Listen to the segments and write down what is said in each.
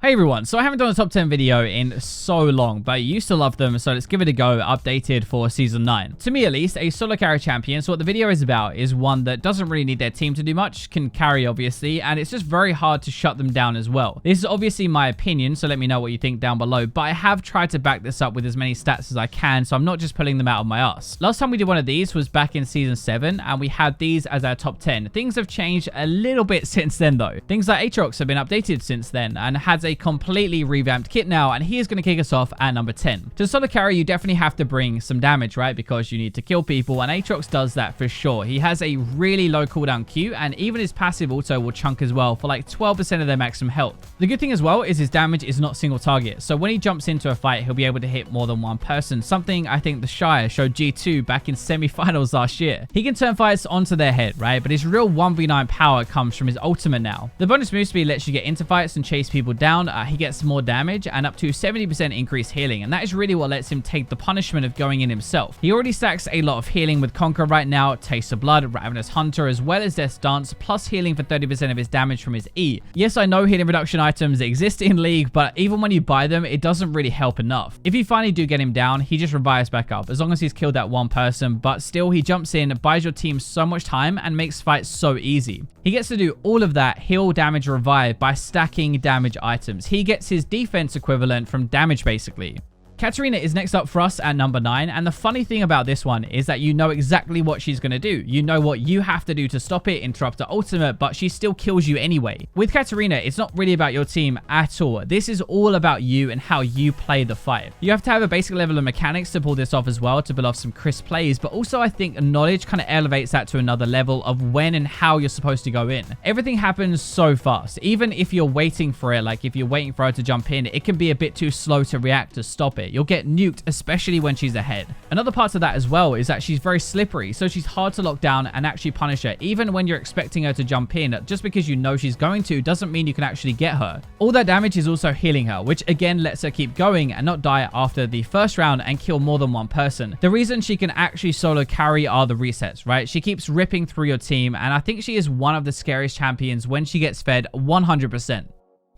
Hey everyone, so I haven't done a top 10 video in so long, but I used to love them, so let's give it a go, updated for Season 9. To me at least, a solo carry champion, so what the video is about is one that doesn't really need their team to do much, can carry obviously, and it's just very hard to shut them down as well. This is obviously my opinion, so let me know what you think down below, but I have tried to back this up with as many stats as I can, so I'm not just pulling them out of my ass. Last time we did one of these was back in Season 7, and we had these as our top 10. Things have changed a little bit since then though. Things like Aatrox have been updated since then, and has a completely revamped kit now, and he is going to kick us off at number 10. To solo carry, you definitely have to bring some damage, right? Because you need to kill people, and Aatrox does that for sure. He has a really low cooldown Q, and even his passive auto will chunk as well for like 12% of their maximum health. The good thing as well is his damage is not single target, so when he jumps into a fight, he'll be able to hit more than one person, something I think the Shire showed G2 back in semi-finals last year. He can turn fights onto their head, right? But his real 1v9 power comes from his ultimate now. The bonus move speed lets you get into fights and chase people down. He gets more damage and up to 70% increased healing, and that is really what lets him take the punishment of going in himself. He already stacks a lot of healing with Conquer right now, Taste of Blood, Ravenous Hunter, as well as Death's Dance, plus healing for 30% of his damage from his E. Yes, I know healing reduction items exist in League, but even when you buy them, it doesn't really help enough. If you finally do get him down, he just revives back up, as long as he's killed that one person, but still he jumps in, buys your team so much time, and makes fights so easy. He gets to do all of that heal, damage, revive by stacking damage items. He gets his defense equivalent from damage basically. Katarina is next up for us at number 9, and the funny thing about this one is that you know exactly what she's going to do. You know what you have to do to stop it, interrupt her ultimate, but she still kills you anyway. With Katarina, it's not really about your team at all. This is all about you and how you play the fight. You have to have a basic level of mechanics to pull this off as well, to pull off some crisp plays, but also I think knowledge kind of elevates that to another level of when and how you're supposed to go in. Everything happens so fast. Even if you're waiting for it, like if you're waiting for her to jump in, it can be a bit too slow to react to stop it. You'll get nuked, especially when she's ahead. Another part of that as well is that she's very slippery, so she's hard to lock down and actually punish her. Even when you're expecting her to jump in, just because you know she's going to doesn't mean you can actually get her. All that damage is also healing her, which again lets her keep going and not die after the first round and kill more than one person. The reason she can actually solo carry are the resets, right? She keeps ripping through your team, and I think she is one of the scariest champions when she gets fed 100%.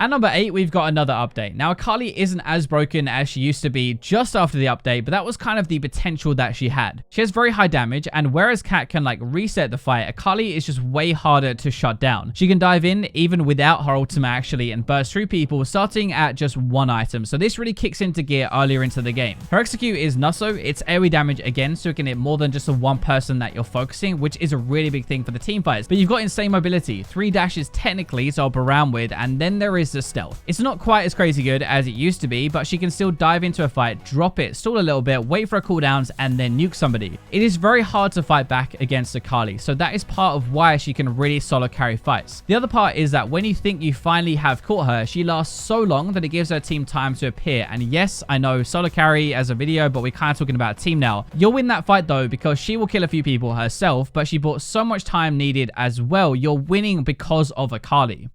At number 8, we've got another update. Now, Akali isn't as broken as she used to be just after the update, but that was kind of the potential that she had. She has very high damage, and whereas Kat can like reset the fight, Akali is just way harder to shut down. She can dive in even without her ultimate actually and burst through people starting at just one item, so this really kicks into gear earlier into the game. Her execute is Nusso. It's AoE damage again, so it can hit more than just the one person that you're focusing, which is a really big thing for the team fights. But you've got insane mobility, 3 dashes technically to hop around with, and then there is the stealth. It's not quite as crazy good as it used to be, but she can still dive into a fight, drop it, stall a little bit, wait for her cooldowns, and then nuke somebody. It is very hard to fight back against Akali, so that is part of why she can really solo carry fights. The other part is that when you think you finally have caught her, she lasts so long that it gives her team time to appear. And yes, I know solo carry as a video, but we're kind of talking about a team now. You'll win that fight though, because she will kill a few people herself, but she bought so much time needed as well. You're winning because of Akali.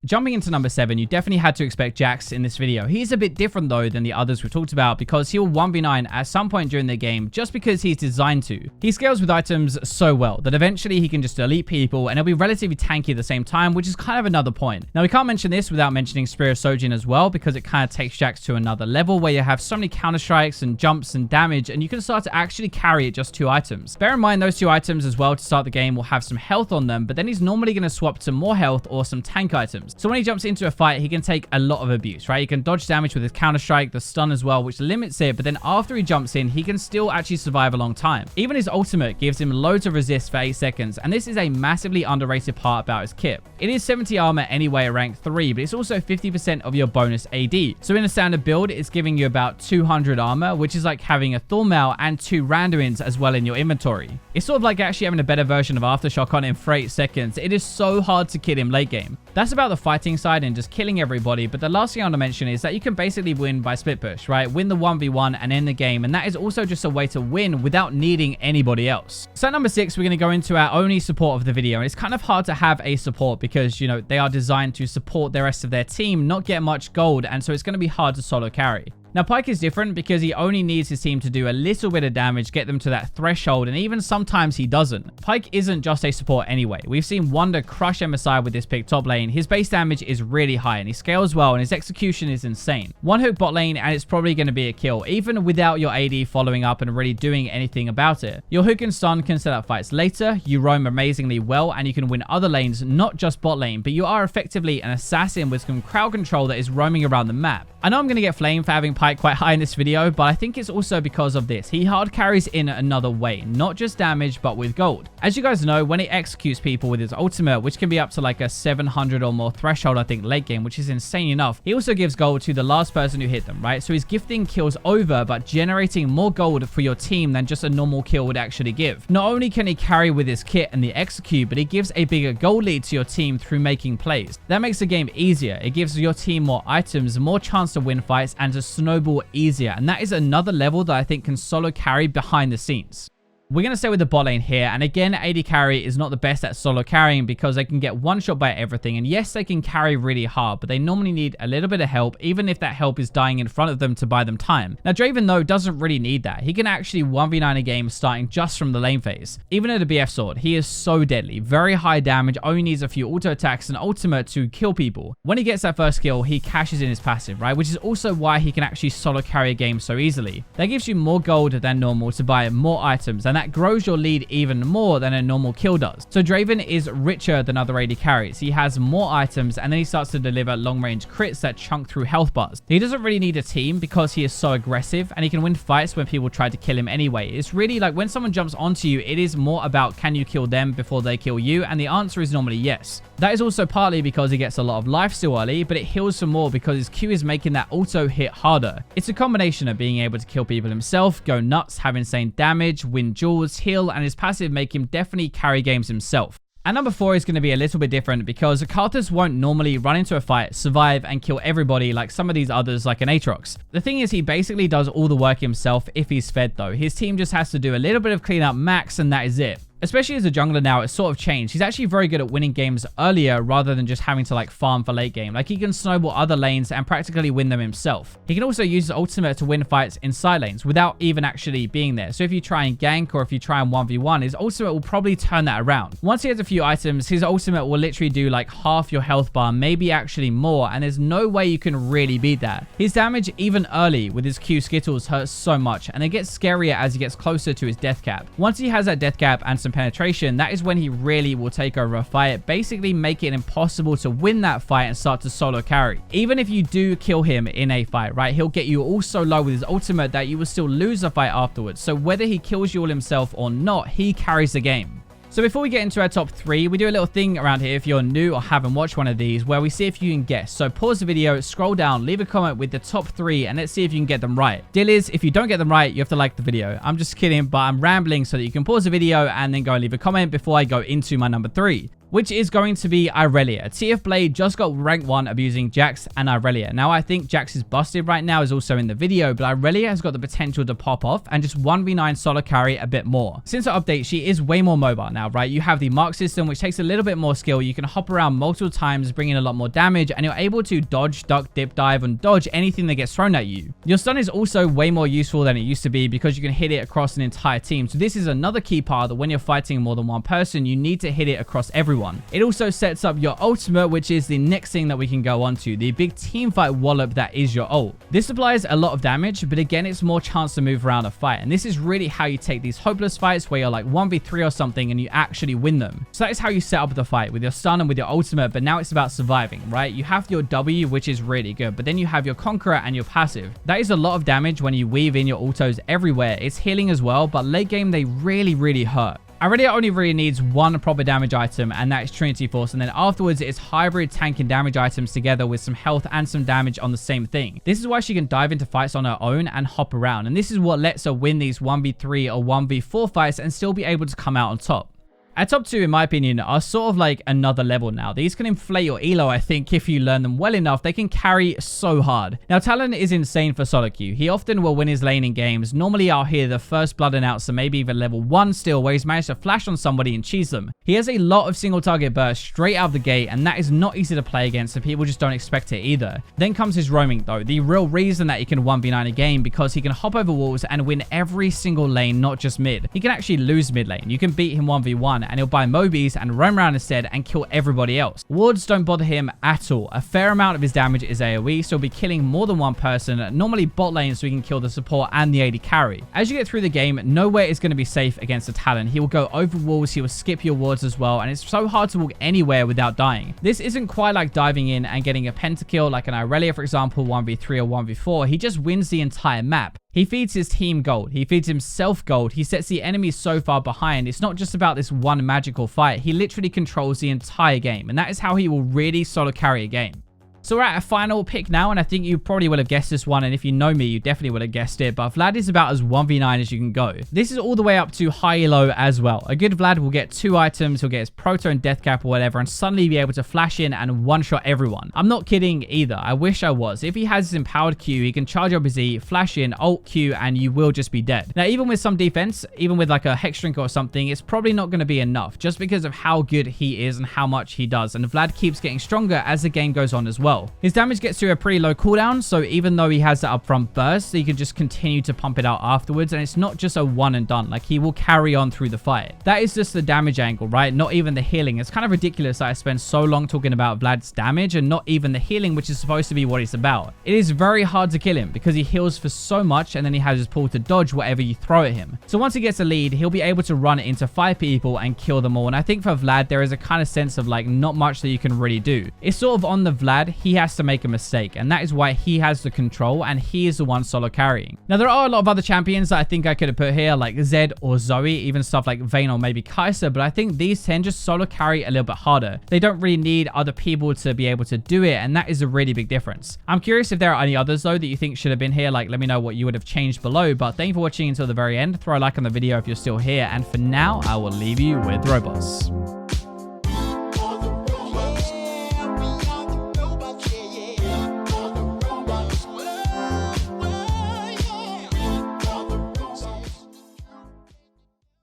Jumping into number 7, you definitely had to expect Jax in this video. He's a bit different though than the others we've talked about, because he'll 1v9 at some point during the game just because he's designed to. He scales with items so well that eventually he can just elite people, and he'll be relatively tanky at the same time, which is kind of another point. Now, we can't mention this without mentioning Spear of Sojin as well, because it kind of takes Jax to another level where you have so many counter strikes and jumps and damage, and you can start to actually carry it just 2 items. Bear in mind those 2 items as well to start the game will have some health on them, but then he's normally going to swap to more health or some tank items. So when he jumps into a fight, he can take a lot of abuse, right? He can dodge damage with his counter-strike, the stun as well, which limits it, but then after he jumps in, he can still actually survive a long time. Even his ultimate gives him loads of resist for 8 seconds, and this is a massively underrated part about his kit. It is 70 armor anyway at rank 3, but it's also 50% of your bonus AD. So in a standard build, it's giving you about 200 armor, which is like having a Thornmail and 2 Randuins as well in your inventory. It's sort of like actually having a better version of Aftershock on him for 8 seconds. It is so hard to kill him late game. That's about the fighting side and just killing everybody, but the last thing I want to mention is that you can basically win by split push, right? Win the 1v1 and end the game, and that is also just a way to win without needing anybody else. So at number 6, we're going to go into our only support of the video, and it's kind of hard to have a support because, you know, they are designed to support the rest of their team, not get much gold, and so it's going to be hard to solo carry. Now, Pike is different because he only needs his team to do a little bit of damage, get them to that threshold, and even sometimes he doesn't. Pike isn't just a support anyway. We've seen Wonder crush MSI with this pick top lane. His base damage is really high and he scales well and his execution is insane. One hook bot lane and it's probably going to be a kill, even without your AD following up and really doing anything about it. Your hook and stun can set up fights later, you roam amazingly well, and you can win other lanes, not just bot lane, but you are effectively an assassin with some crowd control that is roaming around the map. I know I'm going to get flamed for having Pike quite high in this video, but I think it's also because of this. He hard carries in another way, not just damage, but with gold. As you guys know, when he executes people with his ultimate, which can be up to like a 700 or more threshold, I think, late game, which is insane enough, he also gives gold to the last person who hit them, right? So he's gifting kills over, but generating more gold for your team than just a normal kill would actually give. Not only can he carry with his kit and the execute, but he gives a bigger gold lead to your team through making plays. That makes the game easier. It gives your team more items, more chance to win fights, and to snowball easier. And that is another level that I think can solo carry behind the scenes. We're going to stay with the bot lane here, and again, AD carry is not the best at solo carrying because they can get one shot by everything, and yes, they can carry really hard, but they normally need a little bit of help, even if that help is dying in front of them to buy them time. Now, Draven, though, doesn't really need that. He can actually 1v9 a game starting just from the lane phase. Even at a BF sword, he is so deadly. Very high damage, only needs a few auto attacks and ultimate to kill people. When he gets that first kill, he cashes in his passive, right? Which is also why he can actually solo carry a game so easily. That gives you more gold than normal to buy more items, and that grows your lead even more than a normal kill does. So Draven is richer than other AD carries. He has more items, and then he starts to deliver long-range crits that chunk through health bars. He doesn't really need a team because he is so aggressive, and he can win fights when people try to kill him anyway. It's really like when someone jumps onto you, it is more about can you kill them before they kill you, and the answer is normally yes. That is also partly because he gets a lot of life still early, but it heals some more because his Q is making that auto hit harder. It's a combination of being able to kill people himself, go nuts, have insane damage, win duels, heal, and his passive make him definitely carry games himself. And number 4 is going to be a little bit different because Karthus won't normally run into a fight, survive, and kill everybody like some of these others like an Aatrox. The thing is, he basically does all the work himself if he's fed though. His team just has to do a little bit of cleanup max and that is it. Especially as a jungler now, it's sort of changed. He's actually very good at winning games earlier rather than just having to like farm for late game. Like he can snowball other lanes and practically win them himself. He can also use his ultimate to win fights in side lanes without even actually being there. So if you try and gank or if you try and 1v1, his ultimate will probably turn that around. Once he has a few items, his ultimate will literally do like half your health bar, maybe actually more, and there's no way you can really beat that. His damage even early with his Q skittles hurts so much, and it gets scarier as he gets closer to his death cap. Once he has that death cap and some penetration, that is when he really will take over a fight, basically make it impossible to win that fight and start to solo carry. Even if you do kill him in a fight, right, he'll get you all so low with his ultimate that you will still lose the fight afterwards. So whether he kills you all himself or not, he carries the game. So before we get into our top 3, we do a little thing around here if you're new or haven't watched one of these where we see if you can guess. So pause the video, scroll down, leave a comment with the top 3 and let's see if you can get them right. Deal is, if you don't get them right, you have to like the video. I'm just kidding, but I'm rambling so that you can pause the video and then go and leave a comment before I go into my number 3. Which is going to be Irelia. TF Blade just got rank 1 abusing Jax and Irelia. Now, I think Jax is busted right now, is also in the video, but Irelia has got the potential to pop off and just 1v9 solo carry a bit more. Since her update, she is way more mobile now, right? You have the mark system, which takes a little bit more skill. You can hop around multiple times, bring in a lot more damage, and you're able to dodge, duck, dip, dive, and dodge anything that gets thrown at you. Your stun is also way more useful than it used to be because you can hit it across an entire team. So this is another key part that when you're fighting more than one person, you need to hit it across everyone. It also sets up your ultimate, which is the next thing that we can go on to, the big team fight wallop that is your ult. This applies a lot of damage, but again, it's more chance to move around a fight. And this is really how you take these hopeless fights where you're like 1v3 or something and you actually win them. So that is how you set up the fight with your stun and with your ultimate, but now it's about surviving, right? You have your W, which is really good, but then you have your conqueror and your passive. That is a lot of damage when you weave in your autos everywhere. It's healing as well, but late game, they really hurt. Irelia only really needs one proper damage item, and that is Trinity Force, and then afterwards it's hybrid tank and damage items together with some health and some damage on the same thing. This is why she can dive into fights on her own and hop around, and this is what lets her win these 1v3 or 1v4 fights and still be able to come out on top. At top 2, in my opinion, are sort of like another level now. These can inflate your elo, I think, if you learn them well enough. They can carry so hard. Now, Talon is insane for solo queue. He often will win his lane in games. Normally, I'll hear the first blood announcer, maybe even level 1 still, where he's managed to flash on somebody and cheese them. He has a lot of single target bursts straight out of the gate, and that is not easy to play against, so people just don't expect it either. Then comes his roaming, though. The real reason that he can 1v9 a game, because he can hop over walls and win every single lane, not just mid. He can actually lose mid lane. You can beat him 1v1, and he'll buy Mobies and roam around instead and kill everybody else. Wards don't bother him at all. A fair amount of his damage is AoE, so he'll be killing more than one person, normally bot lane, so he can kill the support and the AD carry. As you get through the game, nowhere is going to be safe against a Talon. He will go over walls, he will skip your wards as well, and it's so hard to walk anywhere without dying. This isn't quite like diving in and getting a pentakill like an Irelia, for example, 1v3 or 1v4. He just wins the entire map. He feeds his team gold. He feeds himself gold. He sets the enemy so far behind. It's not just about this one magical fight. He literally controls the entire game, and that is how he will really solo carry a game. So we're at a final pick now, and I think you probably would have guessed this one, and if you know me, you definitely would have guessed it, but Vlad is about as 1v9 as you can go. This is all the way up to high elo as well. A good Vlad will get 2 items, he'll get his proto and death cap or whatever, and suddenly be able to flash in and one-shot everyone. I'm not kidding either. I wish I was. If he has his empowered Q, he can charge up his E, flash in, ult Q, and you will just be dead. Now, even with some defense, even with like a Hex Drink or something, it's probably not going to be enough, just because of how good he is and how much he does, and Vlad keeps getting stronger as the game goes on as well. His damage gets to a pretty low cooldown, so even though he has that upfront burst, he can just continue to pump it out afterwards, and it's not just a one and done. Like, he will carry on through the fight. That is just the damage angle, right? Not even the healing. It's kind of ridiculous that I spend so long talking about Vlad's damage and not even the healing, which is supposed to be what it's about. It is very hard to kill him because he heals for so much, and then he has his pull to dodge whatever you throw at him. So once he gets a lead, he'll be able to run into 5 people and kill them all, and I think for Vlad, there is a kind of sense of like not much that you can really do. It's sort of on the Vlad. He has to make a mistake, and that is why he has the control and he is the one solo carrying. Now, there are a lot of other champions that I think I could have put here, like Zed or Zoe, even stuff like Vayne or maybe Kai'Sa, but I think these 10 just solo carry a little bit harder. They don't really need other people to be able to do it, and that is a really big difference. I'm curious if there are any others though that you think should have been here. Like, let me know what you would have changed below, but thank you for watching until the very end. Throw a like on the video if you're still here, and for now, I will leave you with robots.